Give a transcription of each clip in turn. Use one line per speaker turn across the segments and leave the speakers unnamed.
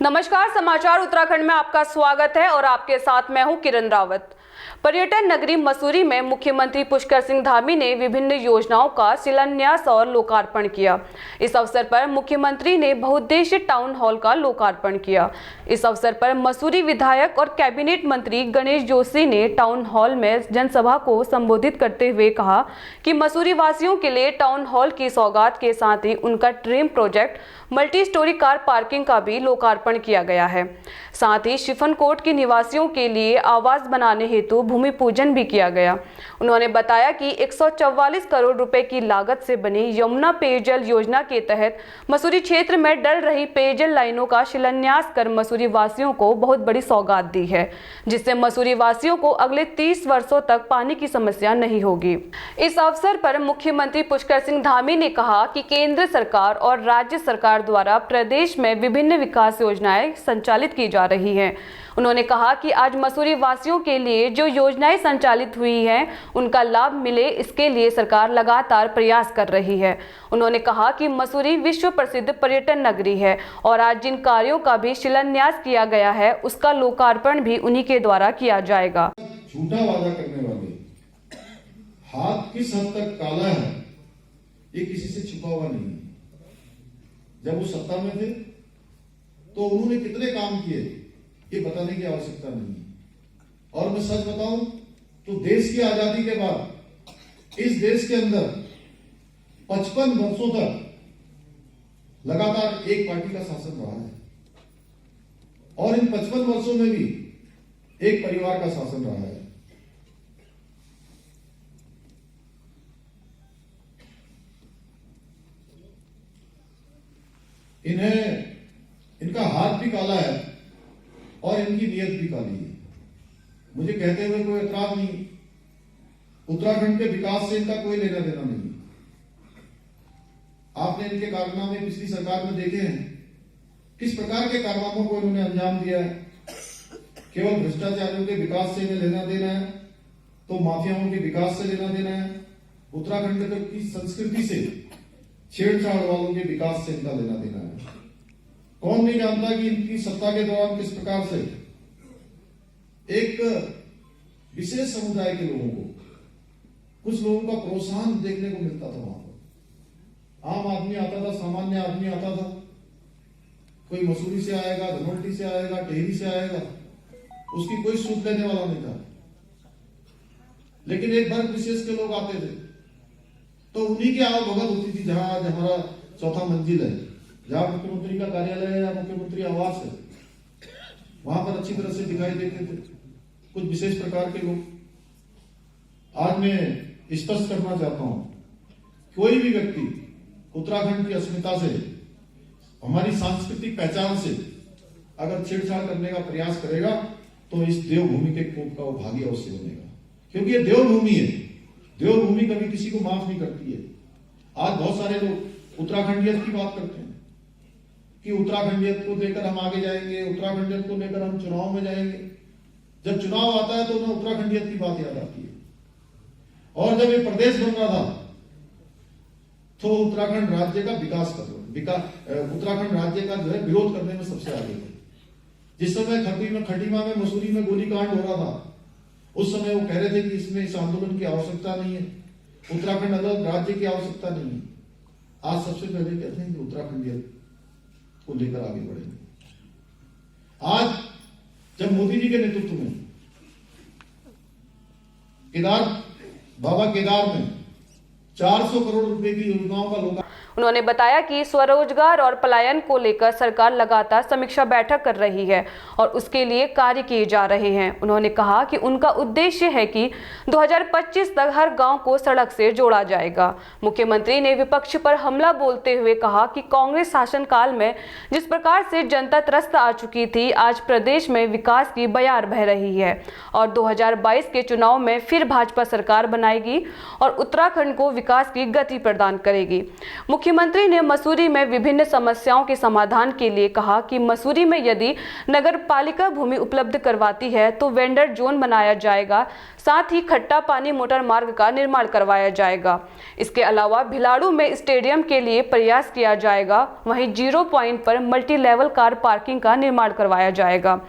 नमस्कार, समाचार उत्तराखंड में आपका स्वागत है और आपके साथ मैं हूं किरण रावत। पर्यटन नगरी मसूरी में मुख्यमंत्री पुष्कर सिंह धामी ने विभिन्न योजनाओं का शिलान्यास और लोकार्पण किया। इस अवसर पर मुख्यमंत्री ने बहुउद्देशीय टाउन हॉल का लोकार्पण किया। इस अवसर पर मसूरी विधायक और कैबिनेट मंत्री गणेश जोशी ने टाउन हॉल में जनसभा को संबोधित करते हुए कहा कि मसूरी वासियों के लिए टाउन हॉल की सौगात के साथ ही उनका dream project multi storey car parking का भी लोकार्पण किया गया है। साथ ही शिफनकोट के निवासियों के लिए आवास बनाने हेतु भूमि पूजन भी किया गया। उन्होंने बताया कि 144 करोड़ रुपए की लागत से बनी यमुना पेयजल योजना के तहत मसूरी क्षेत्र में डल रही पेयजल लाइनों का शिलान्यास कर मसूरी वासियों को बहुत बड़ी सौगात दी है, जिससे मसूरी वासियों को अगले 30 वर्षों तक पानी की समस्या नहीं होगी। इस अवसर पर मुख्यमंत्री पुष्कर सिंह धामी ने कहा कि केंद्र सरकार और राज्य सरकार द्वारा प्रदेश में विभिन्न विकास योजनाएं संचालित की जा रही हैं। उन्होंने कहा कि आज मसूरी वासियों के लिए जो योजनाएं संचालित हुई हैं उनका लाभ मिले, इसके लिए सरकार लगातार प्रयास कर रही है। उन्होंने कहा कि मसूरी विश्व प्रसिद्ध पर्यटन नगरी है और आज जिन कार्यों का भी शिलान्यास किया गया है उसका लोकार्पण भी उन्हीं के द्वारा किया जाएगा।
झूठा वादा करने वाले हाथ किस हद तक काला है ये किसी से छिपा हुआ नहीं है। जब वो सत्ता में थे तो उन्होंने कितने काम किए ये बताने की आवश्यकता नहीं है। और मैं सच बताऊं तो देश की आजादी के बाद इस देश के अंदर 55 वर्षों तक लगातार एक पार्टी का शासन रहा है और इन 55 वर्षों में भी एक परिवार का शासन रहा है। इनका हाथ भी काला है और इनकी नीयत भी काली है। मुझे कहते हुए कोई एतराज नहीं, उत्तराखंड के विकास से इनका कोई लेना देना नहीं। आपने इनके कारनामे पिछली सरकार में देखे हैं, किस प्रकार के कारनामों को इन्होंने अंजाम दिया है। केवल भ्रष्टाचारियों के विकास से इन्हें लेना देना है तो माफियाओं के विकास से लेना देना है। उत्तराखंड की संस्कृति से छेड़छाड़ वालों के विकास से इनका लेना देना है। कौन नहीं जानता कि इनकी सत्ता के दौरान किस प्रकार से एक विशेष समुदाय के लोगों को, कुछ लोगों का प्रोत्साहन देखने को मिलता था। वहां पर आम आदमी आता था, सामान्य आदमी आता था, कोई मसूरी से आएगा, धनोल्टी से आएगा, टेहरी से आएगा, उसकी कोई सूद लेने वाला नहीं था। लेकिन एक वर्ग विशेष के लोग आते थे तो उन्हीं की आवभगत होती थी। जहां आज हमारा चौथा मंजिल है, जहां मुख्यमंत्री का कार्यालय है या मुख्यमंत्री आवास है, वहां पर अच्छी तरह से दिखाई देते थे कुछ विशेष प्रकार के लोग। आज मैं स्पष्ट करना चाहता हूं, कोई भी व्यक्ति उत्तराखंड की अस्मिता से, हमारी सांस्कृतिक पहचान से अगर छेड़छाड़ करने का प्रयास करेगा तो इस देवभूमि के कोप का वो भागी अवश्य बनेगा, क्योंकि ये देवभूमि है। देवभूमि कभी किसी को माफ नहीं करती है। आज बहुत सारे लोग उत्तराखंडियत की बात करते हैं कि उत्तराखंडियत को लेकर हम आगे जाएंगे, उत्तराखंडियत को लेकर हम चुनाव में जाएंगे। जब चुनाव आता है तो उन्हें उत्तराखंडियत की बात याद आती है। और जब ये प्रदेश बन रहा था तो उत्तराखंड राज्य का विकास उत्तराखंड राज्य का जो है विरोध करने में सबसे आगे थे। जिस समय खटीमा में मसूरी में गोलीकांड हो रहा था, उस समय वो कह रहे थे कि इसमें इस आंदोलन की आवश्यकता नहीं है, उत्तराखंड अलग राज्य की आवश्यकता नहीं है। आज सबसे पहले कहते हैं कि उत्तराखंडियत को लेकर आगे बढ़ेंगे। आज जब मोदी जी के नेतृत्व में बाबा केदार में 400 करोड़ रुपए की योजनाओं का लोकार्पण।
उन्होंने बताया कि स्वरोजगार और पलायन को लेकर सरकार लगातार समीक्षा बैठक कर रही है और उसके लिए कार्य किए जा रहे हैं। उन्होंने कहा कि उनका उद्देश्य है कि 2025 तक हर गांव को सड़क से जोड़ा जाएगा। मुख्यमंत्री ने विपक्ष पर हमला बोलते हुए कहा कि कांग्रेस शासनकाल में जिस प्रकार से जनता त्रस्त आ चुकी थी, आज प्रदेश में विकास की बयार बह रही है और 2022 के चुनाव में फिर भाजपा सरकार बनाएगी और उत्तराखंड को विकास की गति प्रदान करेगी। मुख्यमंत्री ने मसूरी में विभिन्न समस्याओं के समाधान के लिए कहा कि मसूरी में यदि नगर पालिका भूमि उपलब्ध करवाती है तो वेंडर जोन बनाया जाएगा, साथ ही खट्टा पानी मोटर मार्ग का निर्माण करवाया जाएगा। इसके अलावा भिलाड़ू में स्टेडियम के लिए प्रयास किया जाएगा, वहीं 0 पॉइंट पर मल्टी लेवल कार पार्किंग का निर्माण करवाया जाएगा।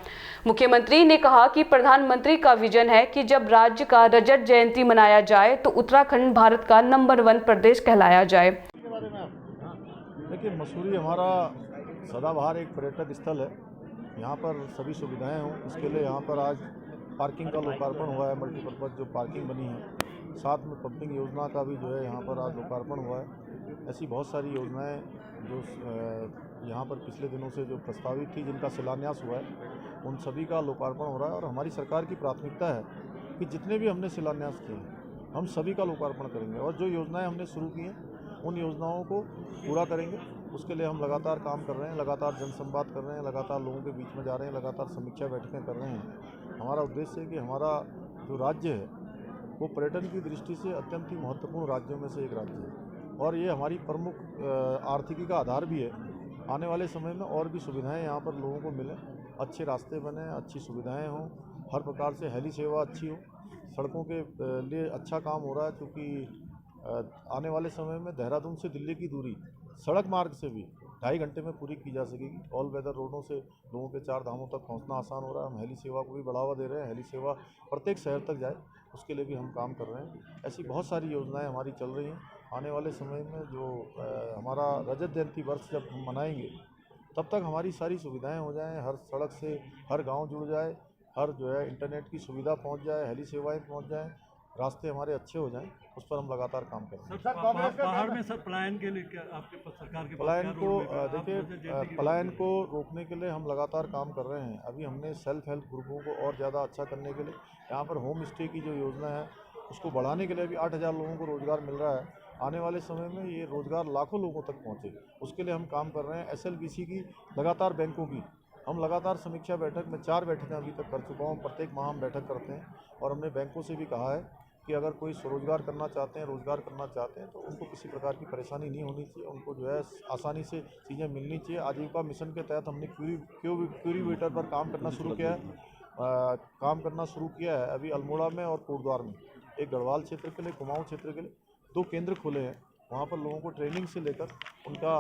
मुख्यमंत्री ने कहा कि प्रधानमंत्री का विजन है कि जब राज्य का रजत जयंती मनाया जाए तो उत्तराखंड भारत का नंबर 1 प्रदेश कहलाया जाए।
देखिए, मसूरी हमारा सदाबहार एक पर्यटक स्थल है। यहाँ पर सभी सुविधाएं हों, इसके लिए यहाँ पर आज पार्किंग का लोकार्पण हुआ है। मल्टीपर्पज़ जो पार्किंग बनी है, साथ में पंपिंग योजना का भी जो है यहाँ पर आज लोकार्पण हुआ है। ऐसी बहुत सारी योजनाएं जो यहाँ पर पिछले दिनों से जो प्रस्तावित थी, जिनका शिलान्यास हुआ है, उन सभी का लोकार्पण हो रहा है। और हमारी सरकार की प्राथमिकता है कि जितने भी हमने शिलान्यास किए हम सभी का लोकार्पण करेंगे और जो योजनाएं हमने शुरू की हैं उन योजनाओं को पूरा करेंगे। उसके लिए हम लगातार काम कर रहे हैं, लगातार जनसंवाद कर रहे हैं, लगातार लोगों के बीच में जा रहे हैं, लगातार समीक्षा बैठकें कर रहे हैं। हमारा उद्देश्य है कि हमारा जो राज्य है वो पर्यटन की दृष्टि से अत्यंत ही महत्वपूर्ण राज्यों में से एक राज्य है और ये हमारी प्रमुख आर्थिकी का आधार भी है। आने वाले समय में और भी सुविधाएं यहाँ पर लोगों को मिलें, अच्छे रास्ते बने, अच्छी सुविधाएं हों, हर प्रकार से हेली सेवा अच्छी हो, सड़कों के लिए अच्छा काम हो रहा है। क्योंकि आने वाले समय में देहरादून से दिल्ली की दूरी सड़क मार्ग से भी 2.5 घंटे में पूरी की जा सकेगी। ऑल वेदर रोडों से लोगों के 4 धामों तक पहुंचना आसान हो रहा है। हम हेली सेवा को भी बढ़ावा दे रहे हैं, हेली सेवा प्रत्येक शहर तक जाए उसके लिए भी हम काम कर रहे हैं। ऐसी बहुत सारी योजनाएं हमारी चल रही हैं। आने वाले समय में जो हमारा रजत जयंती वर्ष जब हम मनाएंगे तब तक हमारी सारी सुविधाएं हो जाएं, हर सड़क से हर गांव जुड़ जाए, हर जो है इंटरनेट की सुविधा पहुंच जाए, हेली सेवाएं पहुंच जाएं, रास्ते हमारे अच्छे हो जाएं, उस पर हम लगातार काम कर रहे हैं।
पहाड़ में सर पलायन के लिए क्या आपके पास सरकार के पास
पलायन को देखिए, पलायन को रोकने के लिए हम लगातार काम कर रहे हैं। अभी हमने सेल्फ हेल्प ग्रुपों को और ज़्यादा अच्छा करने के लिए यहाँ पर होम स्टे की जो योजना है उसको बढ़ाने के लिए भी 8,000 लोगों को रोज़गार मिल रहा है। आने वाले समय में ये रोज़गार लाखों लोगों तक पहुँचे, उसके लिए हम काम कर रहे हैं। SLBC की लगातार बैंकों की हम लगातार समीक्षा बैठक में 4 बैठकें अभी तक कर चुका हूँ। प्रत्येक माह हम बैठक करते हैं और हमने बैंकों से भी कहा है कि अगर कोई स्वरोजगार करना चाहते हैं, रोज़गार करना चाहते हैं तो उनको किसी प्रकार की परेशानी नहीं होनी चाहिए, उनको जो है आसानी से चीज़ें मिलनी चाहिए। आजीविका मिशन के तहत हमने क्यूरी वेटर पर काम करना शुरू किया है। अभी अल्मोड़ा में और कोटद्वार में, एक गढ़वाल क्षेत्र के लिए, कुमाऊँ क्षेत्र के लिए 2 केंद्र खुले हैं। वहाँ पर लोगों को ट्रेनिंग से लेकर उनका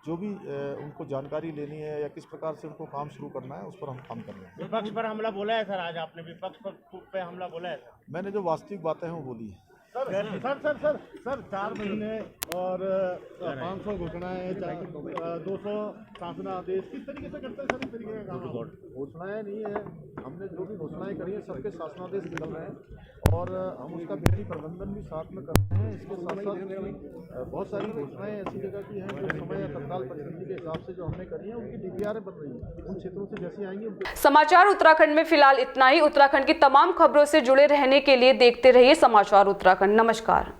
जो भी उनको जानकारी लेनी है या किस प्रकार से उनको काम शुरू करना है उस पर हम काम कर रहे हैं।
विपक्ष पर हमला बोला है सर, आज आपने विपक्ष पे हमला बोला है सर।
मैंने जो वास्तविक बातें हैं वो बोली है।
सर 4 महीने और 500 घोषणाएं, 200 शासनादेश, किस तरीके से करते हैं सर? इस तरीके का काम
घोषणाएं नहीं है, हमने जो भी घोषणाएं करी हैं सबके शासनादेश निकल रहे हैं और हम उसका बेहतरीन प्रबंधन भी साथ में कर रहे हैं। इसके साथ साथ बहुत सारी घोषणाएं ऐसी जगह की हैं जो समय या तत्काल परिस्थिति के हिसाब से जो हमने करी है उनकी DPR बन रही है। उन क्षेत्रों से जैसी आएंगी।
समाचार उत्तराखंड में फिलहाल इतना ही। उत्तराखंड की तमाम खबरों से जुड़े रहने के लिए देखते रहिए समाचार उत्तराखंड। नमस्कार।